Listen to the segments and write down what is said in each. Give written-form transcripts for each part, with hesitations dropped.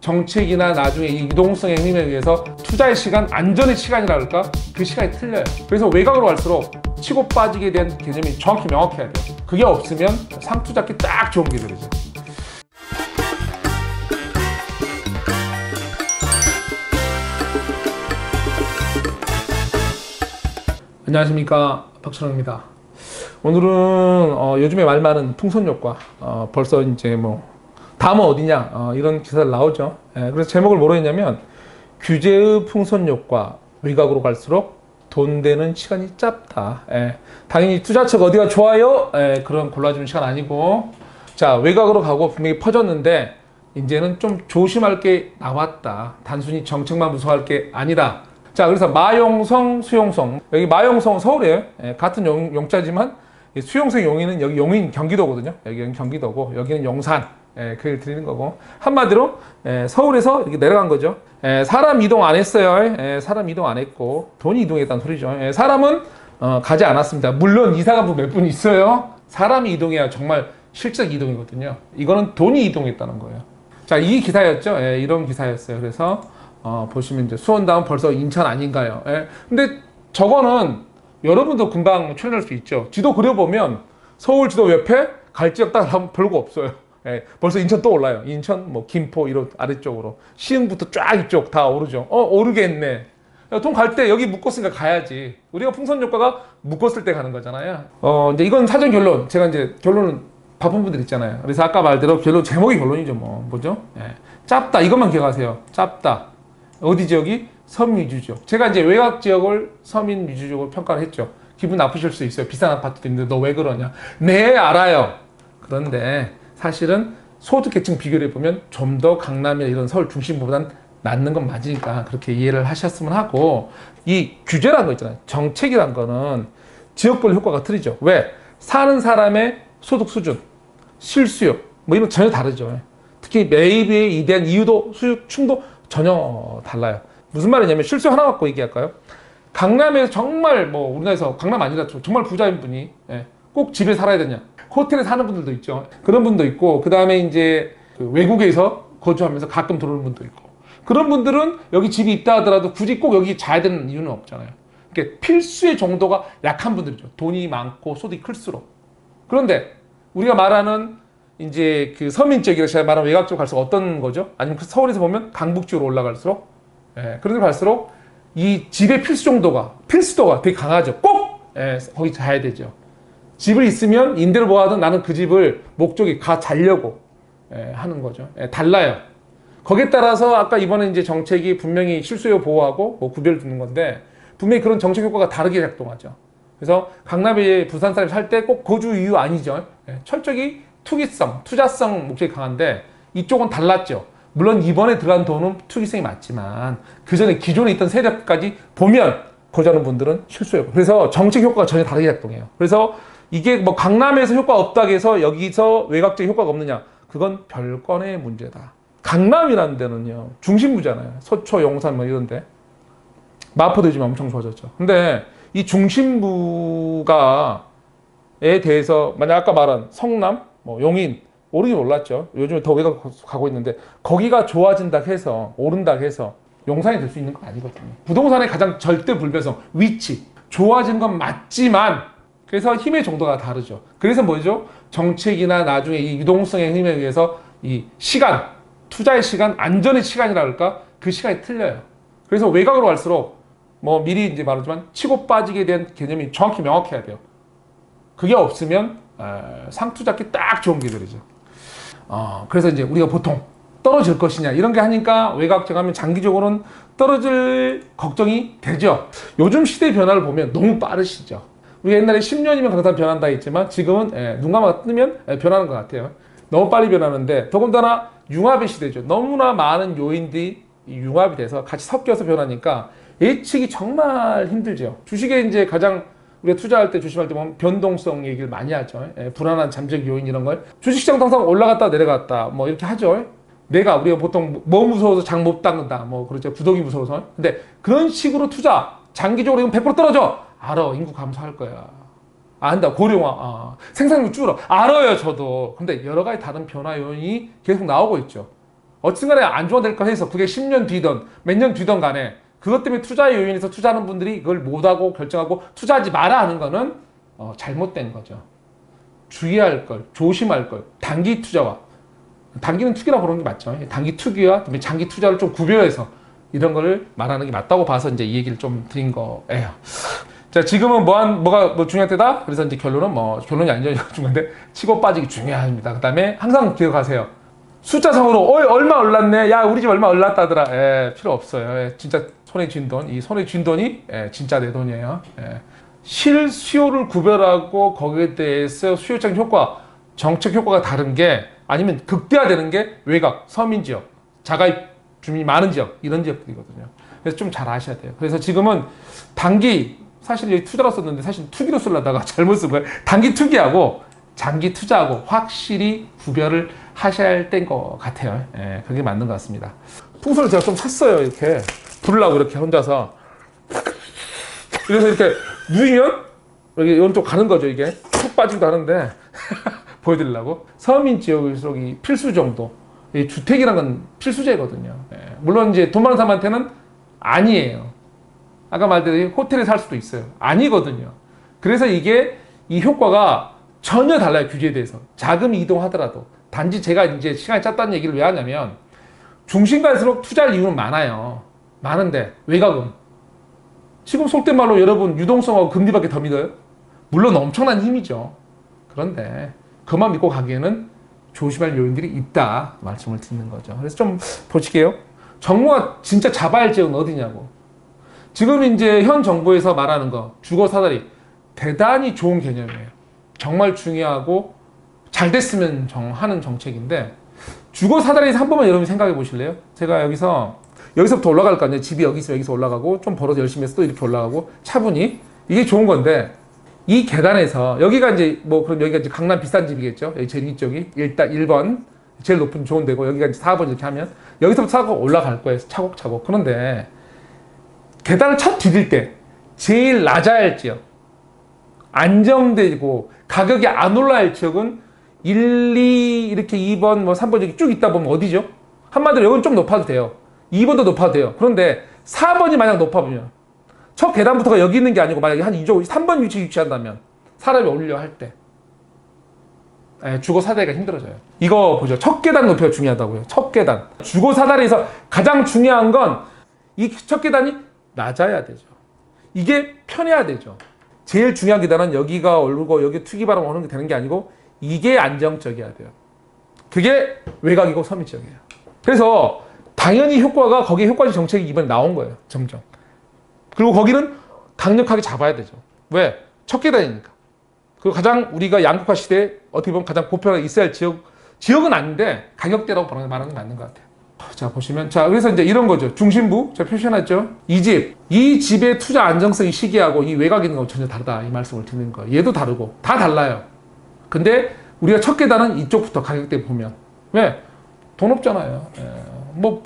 정책이나 나중에 이 유동성의 힘에 의해서 투자의 시간, 안전의 시간이라 할까? 그 시간이 틀려요. 그래서 외곽으로 갈수록 치고 빠지게 대한 개념이 정확히 명확해야 돼요. 그게 없으면 상투 잡기 딱 좋은 기술이죠. 안녕하십니까, 박찬호입니다. 오늘은 요즘에 말 많은 풍선효과, 벌써 이제 뭐 다음은 어디냐, 이런 기사들 나오죠. 그래서 제목을 뭐로 했냐면 규제의 풍선효과, 외곽으로 갈수록 돈 되는 시간이 짧다. 당연히 투자처가 어디가 좋아요? 그런 골라주는 시간 아니고, 자, 외곽으로 가고 분명히 퍼졌는데 이제는 좀 조심할 게 나왔다. 단순히 정책만 무서워할 게 아니다. 자, 그래서 마용성, 수용성. 여기 마용성 서울이에요. 같은 용자지만 수용성 용인은 여기 용인 경기도거든요. 여기는 경기도고 여기는 용산. 그 얘기를 드리는 거고, 한마디로 서울에서 이렇게 내려간 거죠. 사람 이동 안 했어요. 사람 이동 안 했고 돈이 이동했다는 소리죠. 사람은 가지 않았습니다. 물론 이사가도 몇 분 있어요. 사람이 이동해야 정말 실적 이동이거든요. 이거는 돈이 이동했다는 거예요. 자, 이 기사였죠. 이런 기사였어요. 그래서 보시면 이제 수원 다음 벌써 인천 아닌가요? 근데 저거는 여러분도 금방 출연할 수 있죠. 지도 그려보면 서울 지도 옆에 갈지역 딱 하면 별거 없어요. 벌써 인천 또 올라요. 인천, 뭐 김포 이런 아래쪽으로 시흥부터 쫙 이쪽 다 오르죠. 오르겠네. 돈 갈 때 여기 묶었으니까 가야지. 우리가 풍선 효과가 묶었을 때 가는 거잖아요. 이제 이건 사전 결론. 제가 이제 결론은 바쁜 분들 있잖아요. 그래서 아까 말대로 결론 제목이 결론이죠. 뭐죠? 짧다. 이것만 기억하세요. 짧다. 어디 지역이? 섬 위주 지역. 제가 이제 외곽 지역을 서민 위주 지역으로 평가를 했죠. 기분 나쁘실 수 있어요. 비싼 아파트도 있는데 너 왜 그러냐? 네, 알아요. 그런데 사실은 소득계층 비교를 해보면 좀 더 강남이나 이런 서울 중심보다는 낫는 건 맞으니까 그렇게 이해를 하셨으면 하고, 이 규제라는 거 있잖아요. 정책이란 거는 지역별 효과가 틀리죠. 왜? 사는 사람의 소득 수준, 실수요, 뭐 이런 거 전혀 다르죠. 특히 매입에 대한 이유도 수요층도 전혀 달라요. 무슨 말이냐면 실수 하나 갖고 얘기할까요? 강남에서 정말 뭐 우리나라에서 강남 아니라도 정말 부자인 분이 꼭 집에 살아야 되냐? 호텔에 사는 분들도 있죠. 그런 분도 있고, 그 다음에 이제 그 외국에서 거주하면서 가끔 들어오는 분도 있고, 그런 분들은 여기 집이 있다 하더라도 굳이 꼭 여기 자야 되는 이유는 없잖아요. 그러니까 필수의 정도가 약한 분들이죠. 돈이 많고 소득이 클수록. 그런데 우리가 말하는 이제 그 서민 지역이라 제가 말하는 외곽 쪽으로 갈수록 어떤 거죠? 아니면 서울에서 보면 강북 쪽으로 올라갈수록, 그런데 갈수록 이 집의 필수도가 되게 강하죠. 꼭 거기 자야 되죠. 집을 있으면 임대를 뭐하든 나는 그 집을 목적이 자려고 하는 거죠. 달라요. 거기에 따라서 아까 이번에 이제 정책이 분명히 실수요 보호하고 뭐 구별을 두는 건데, 분명히 그런 정책 효과가 다르게 작동하죠. 그래서 강남에 부산 사람이 살 때 꼭 거주 이유 아니죠. 철저히 투기성, 투자성 목적이 강한데 이쪽은 달랐죠. 물론 이번에 들어간 돈은 투기성이 맞지만 그 전에 기존에 있던 세력까지 보면 거주하는 분들은 실수요. 그래서 정책 효과가 전혀 다르게 작동해요. 그래서 이게 뭐 강남에서 효과 없다고 해서 여기서 외곽적 효과가 없느냐? 그건 별건의 문제다. 강남이라는 데는요, 중심부잖아요. 서초, 용산 뭐 이런데. 마포도 요즘 엄청 좋아졌죠. 근데 이 중심부가에 대해서 만약 아까 말한 성남, 뭐 용인 오르긴 올랐죠. 요즘에 더 외곽 가고 있는데 거기가 좋아진다 해서, 오른다 해서 용산이 될 수 있는 건 아니거든요. 부동산의 가장 절대 불변성, 위치. 좋아진 건 맞지만 그래서 힘의 정도가 다르죠. 그래서 뭐죠? 정책이나 나중에 이 유동성의 힘에 의해서 이 시간, 투자의 시간, 안전의 시간이라 할까? 그 시간이 틀려요. 그래서 외곽으로 갈수록 뭐 미리 이제 말하지만 치고 빠지게 대한 개념이 정확히 명확해야 돼요. 그게 없으면 상투 잡기 딱 좋은 기술이죠. 그래서 이제 우리가 보통 떨어질 것이냐 이런 게 하니까 외곽 정하면 장기적으로는 떨어질 걱정이 되죠. 요즘 시대 변화를 보면 너무 빠르시죠. 우리가 옛날에 10년이면 강산 변한다 했지만 지금은 눈 감아 뜨면 변하는 것 같아요. 너무 빨리 변하는데, 더군다나 융합의 시대죠. 너무나 많은 요인들이 융합이 돼서 같이 섞여서 변하니까 예측이 정말 힘들죠. 주식에 이제 가장 우리가 투자할 때 조심할 때 보면 변동성 얘기를 많이 하죠. 불안한 잠재적 요인 이런 걸. 주식시장도 항상 올라갔다 내려갔다 뭐 이렇게 하죠. 우리가 보통 뭐 무서워서 장 못 닦는다 뭐 그렇죠. 부동이 무서워서. 근데 그런 식으로 투자 장기적으로 이건 100% 떨어져. 알아. 인구 감소할 거야. 안다. 고령화. 생산력 줄어. 알아요. 저도. 근데 여러 가지 다른 변화 요인이 계속 나오고 있죠. 어쨌든 간에 안정화될 거 해서 그게 10년 뒤든 몇 년 뒤든 간에 그것 때문에 투자 요인에서 투자하는 분들이 그걸 못하고 결정하고 투자하지 마라 하는 거는 잘못된 거죠. 주의할 걸, 조심할 걸, 단기 투자와 단기는 투기라고 부르는 게 맞죠. 단기 투기와 장기 투자를 좀 구별해서 이런 거를 말하는 게 맞다고 봐서 이제 이 얘기를 좀 드린 거예요. 자, 지금은 뭐가 중요할 때다? 그래서 이제 결론은 결론이 아니죠. 중요한데, 치고 빠지기 중요합니다. 그 다음에 항상 기억하세요. 숫자상으로, 얼마 올랐네. 야, 우리 집 얼마 올랐다더라. 필요 없어요. 진짜 손에 쥔 돈, 이 손에 쥔 돈이, 진짜 내 돈이에요. 실수요를 구별하고 거기에 대해서 수요적 효과, 정책 효과가 다른 게 아니면 극대화되는 게 외곽, 서민 지역, 자가입 주민이 많은 지역, 이런 지역들이거든요. 그래서 좀 잘 아셔야 돼요. 그래서 지금은 단기, 사실 여기 투자로 썼는데 사실 투기로 쓰려다가 잘못 쓴 거예요. 단기 투기하고 장기 투자하고 확실히 구별을 하셔야 할 때인 것 같아요. 그게 맞는 것 같습니다. 풍선을 제가 좀 샀어요. 이렇게 부르려고 이렇게 혼자서. 그래서 이렇게 누이면 여기 오른쪽 가는 거죠. 이게 푹 빠지기도 하는데 보여드리려고. 서민 지역일수록 이 필수 정도. 이 주택이라는 건 필수제거든요. 물론 이제 돈 많은 사람한테는 아니에요. 아까 말대로 호텔에 살 수도 있어요. 아니거든요. 그래서 이게 이 효과가 전혀 달라요. 규제에 대해서. 자금이 이동하더라도. 단지 제가 이제 시간이 짧다는 얘기를 왜 하냐면 중심 갈수록 투자할 이유는 많아요. 많은데 외곽은 지금 속된 말로 여러분 유동성하고 금리밖에 더 믿어요? 물론 엄청난 힘이죠. 그런데 그만 믿고 가기에는 조심할 요인들이 있다 말씀을 드리는 거죠. 그래서 좀 보실게요. 정부가 진짜 잡아야 할 지역은 어디냐고. 지금 이제 현 정부에서 말하는 거 주거 사다리 대단히 좋은 개념이에요. 정말 중요하고 잘 됐으면 하는 정책인데 주거 사다리에서 한 번만 여러분 생각해 보실래요? 제가 여기서부터 올라갈 거 아니에요. 집이 여기 있으면 여기서 올라가고 좀 벌어서 열심히 해서 또 이렇게 올라가고 차분히 이게 좋은 건데 이 계단에서 여기가 이제 그럼 여기가 이제 강남 비싼 집이겠죠. 여기 제일 이쪽이 일단 1번 제일 높은 좋은 데고 여기가 이제 4번 이렇게 하면 여기서부터 차고 올라갈 거예요. 차곡차곡. 그런데 계단을 첫 디딜 때 제일 낮아야 할 지역, 안정되고 가격이 안 올라야 할 지역은 1, 2 이렇게 2번 3번 이렇게 쭉 있다 보면 어디죠? 한마디로 여기는 좀 높아도 돼요. 2번도 높아도 돼요. 그런데 4번이 만약 높아보면 첫 계단부터가 여기 있는 게 아니고 만약에 한 이쪽 3번 위치에 위치한다면 사람이 올려 할 때 주거 사다리가 힘들어져요. 이거 보죠. 첫 계단 높이가 중요하다고요. 첫 계단. 주거 사다리에서 가장 중요한 건 이 첫 계단이 낮아야 되죠. 이게 편해야 되죠. 제일 중요한 계단은 여기가 오르고 여기 투기바람 오는 게 되는 게 아니고 이게 안정적이어야 돼요. 그게 외곽이고 서민 지역이에요. 그래서 당연히 거기에 효과적 정책이 이번에 나온 거예요. 점점. 그리고 거기는 강력하게 잡아야 되죠. 왜? 첫 계단이니까. 그리고 가장 우리가 양극화 시대에 어떻게 보면 가장 보편하게 있어야 할 지역은 아닌데 가격대라고 말하는 게 맞는 것 같아요. 자, 보시면. 자, 그래서 이제 이런 거죠. 중심부. 제가 표시해놨죠. 이 집의 투자 안정성 이 시기하고 이 외곽에 있는 거 전혀 다르다. 이 말씀을 드리는 거예요. 얘도 다르고. 다 달라요. 근데 우리가 첫 계단은 이쪽부터 가격대 보면. 왜? 돈 없잖아요.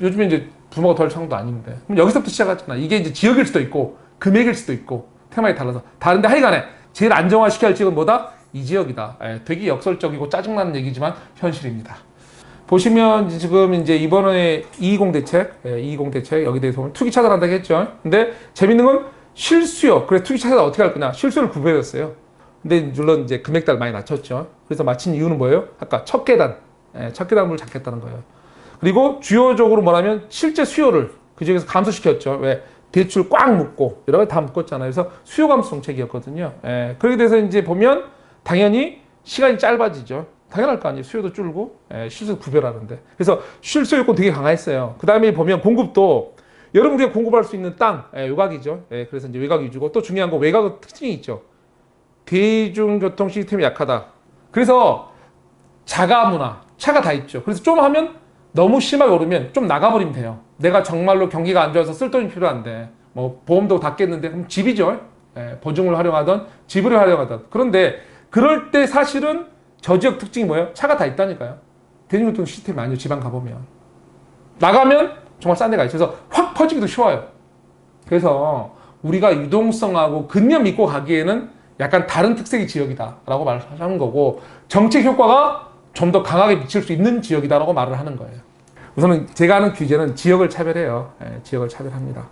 요즘에 이제 부모가 덜 창도 아닌데. 그럼 여기서부터 시작하잖아. 이게 이제 지역일 수도 있고, 금액일 수도 있고, 테마에 달라서. 다른데 하여간에 제일 안정화 시켜야 할 지역은 뭐다? 이 지역이다. 되게 역설적이고 짜증나는 얘기지만 현실입니다. 보시면 지금 이제 이번에 220 대책, 220 대책 여기 대해서 보면 투기 차단한다고 했죠. 근데 재밌는 건 실수요. 그래 투기 차단 어떻게 할 거냐? 실수를 구별했어요. 근데 물론 이제 금액대를 많이 낮췄죠. 그래서 마친 이유는 뭐예요? 아까 첫 계단, 첫 계단을 잡겠다는 거예요. 그리고 주요적으로 뭐냐면 실제 수요를 그 중에서 감소시켰죠. 왜? 대출 꽉 묶고 여러 가지 다 묶었잖아요. 그래서 수요 감소 정책이었거든요. 그렇게 돼서 이제 보면 당연히 시간이 짧아지죠. 당연할 거 아니에요. 수요도 줄고 실수 구별하는데. 그래서 실수 요건 되게 강화했어요. 그 다음에 보면 공급도 여러분 우리가 공급할 수 있는 땅 외곽이죠. 그래서 이제 외곽 위주고 또 중요한 거 외곽은 특징이 있죠. 대중교통 시스템이 약하다. 그래서 자가 문화 차가 다 있죠. 그래서 좀 하면 너무 심하게 오르면 좀 나가버리면 돼요. 내가 정말로 경기가 안 좋아서 쓸 돈이 필요한데 보험도 다 깼는데 그럼 집이죠. 보증을 활용하던 집을 활용하던. 그런데 그럴 때 사실은 저 지역 특징이 뭐예요? 차가 다 있다니까요. 대중교통 시스템이 아니에요. 지방 가보면. 나가면 정말 싼 데가 있어요. 그래서 확 퍼지기도 쉬워요. 그래서 우리가 유동성하고 근면 믿고 가기에는 약간 다른 특색의 지역이다 라고 말하는 거고 정책 효과가 좀 더 강하게 미칠 수 있는 지역이다 라고 말을 하는 거예요. 우선은 제가 하는 규제는 지역을 차별해요. 지역을 차별합니다.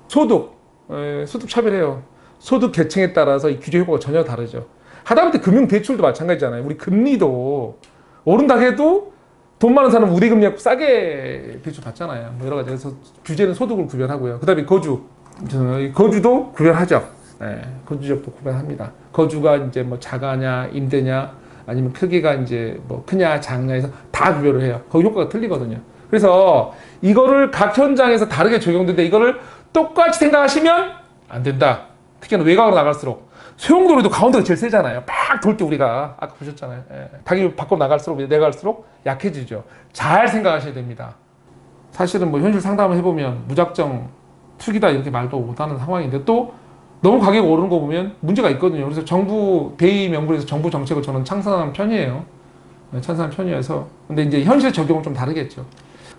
소득 차별해요. 소득 계층에 따라서 이 규제 효과가 전혀 다르죠. 하다못해 금융대출도 마찬가지잖아요. 우리 금리도 오른다 해도 돈 많은 사람은 우대금리하고 싸게 대출 받잖아요. 뭐 여러 가지. 그래서 규제는 소득을 구별하고요. 그 다음에 거주도 구별하죠. 거주 지역도 구별합니다. 거주가 이제 뭐 자가냐, 임대냐, 아니면 크기가 이제 뭐 크냐, 작냐 해서 다 구별을 해요. 거기 효과가 틀리거든요. 그래서 이거를 각 현장에서 다르게 적용되는데 이거를 똑같이 생각하시면 안 된다. 특히나 외곽으로 나갈수록. 소용돌이도 가운데가 제일 세잖아요. 막 돌 때 우리가 아까 보셨잖아요. 당연히 밖으로 내갈수록 약해지죠. 잘 생각하셔야 됩니다. 사실은 뭐 현실 상담을 해보면 무작정 투기다 이렇게 말도 못하는 상황인데 또 너무 가격이 오르는 거 보면 문제가 있거든요. 그래서 정부 대의 명분에서 정부 정책을 저는 찬성하는 편이에요. 찬성하는 편이어서. 근데 이제 현실 적용은 좀 다르겠죠.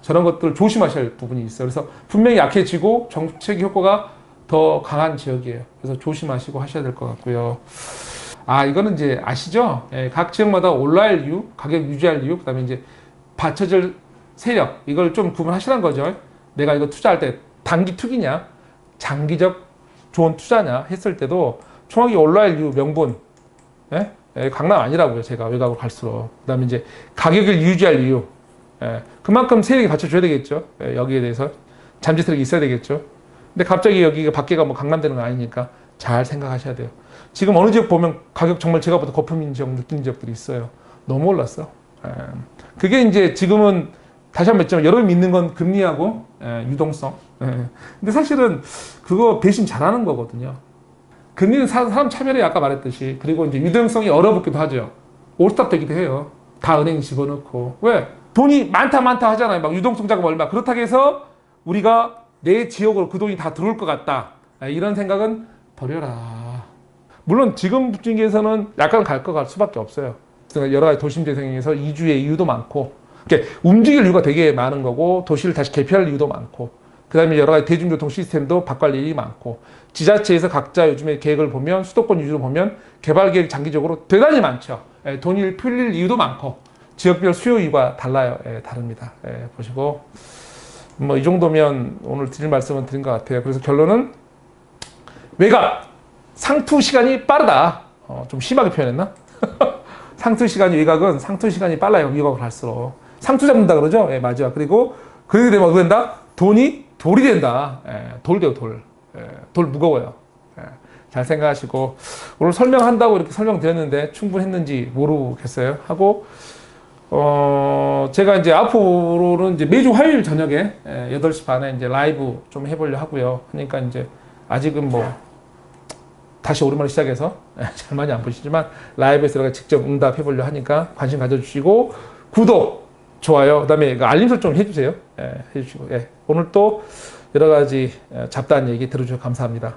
저런 것들 조심하셔야 할 부분이 있어요. 그래서 분명히 약해지고 정책 효과가 더 강한 지역이에요. 그래서 조심하시고 하셔야 될 것 같고요. 이거는 이제 아시죠? 각 지역마다 올라갈 이유, 가격 유지할 이유, 그 다음에 이제 받쳐질 세력, 이걸 좀 구분하시라는 거죠. 내가 이거 투자할 때 단기 투기냐, 장기적 좋은 투자냐 했을 때도 총액이 올라갈 이유, 명분, 강남 아니라고요. 제가 외곽으로 갈수록. 그 다음에 이제 가격을 유지할 이유, 그만큼 세력이 받쳐줘야 되겠죠. 여기에 대해서 잠재 세력이 있어야 되겠죠. 근데 갑자기 여기가 밖에가 뭐 강남되는 거 아니니까 잘 생각하셔야 돼요. 지금 어느 지역 보면 가격 정말 제가 봐도 거품인 지역 느끼는 지역들이 있어요. 너무 올랐어. 그게 이제 지금은 다시 한번 했지만 여러분이 믿는 건 금리하고 유동성. 근데 사실은 그거 배신 잘하는 거거든요. 금리는 사람 차별에 아까 말했듯이. 그리고 이제 유동성이 얼어붙기도 하죠. 올스탑 되기도 해요. 다 은행 집어넣고. 왜? 돈이 많다 하잖아요. 막 유동성 자금 얼마. 그렇다고 해서 우리가 내 지역으로 그 돈이 다 들어올 것 같다. 이런 생각은 버려라. 물론 지금 분위기에서는 약간 갈 수밖에 없어요. 여러 가지 도심 재생에서 이주의 이유도 많고, 움직일 이유가 되게 많은 거고, 도시를 다시 개폐할 이유도 많고, 그 다음에 여러 가지 대중교통 시스템도 바꿀 일이 많고, 지자체에서 각자 요즘에 계획을 보면, 수도권 위주로 보면, 개발 계획 장기적으로 대단히 많죠. 돈이 풀릴 이유도 많고, 지역별 수요 이유가 달라요. 다릅니다. 보시고. 뭐 이 정도면 오늘 드릴 말씀은 드린 것 같아요. 그래서 결론은 외곽 상투 시간이 빠르다. 좀 심하게 표현했나? 외곽은 상투 시간이 빨라요. 외곽을 갈수록 상투 잡는다 그러죠. 맞아. 그리고 그렇게 되면 어떻게 된다? 돈이 돌이 된다. 돌 돼요. 돌 무거워요. 잘 생각하시고 오늘 설명한다고 이렇게 설명드렸는데 충분했는지 모르겠어요. 하고 제가 이제 앞으로는 이제 매주 화요일 저녁에 8시 반에 이제 라이브 좀 해보려 하고요. 그러니까 이제 아직은 뭐 다시 오랜만에 시작해서 잘 많이 안 보시지만 라이브에서 제가 직접 응답해보려 하니까 관심 가져주시고 구독, 좋아요, 그 다음에 알림 설정 해주세요. 해주시고 오늘 또 여러 가지 잡다한 얘기 들어주셔서 감사합니다.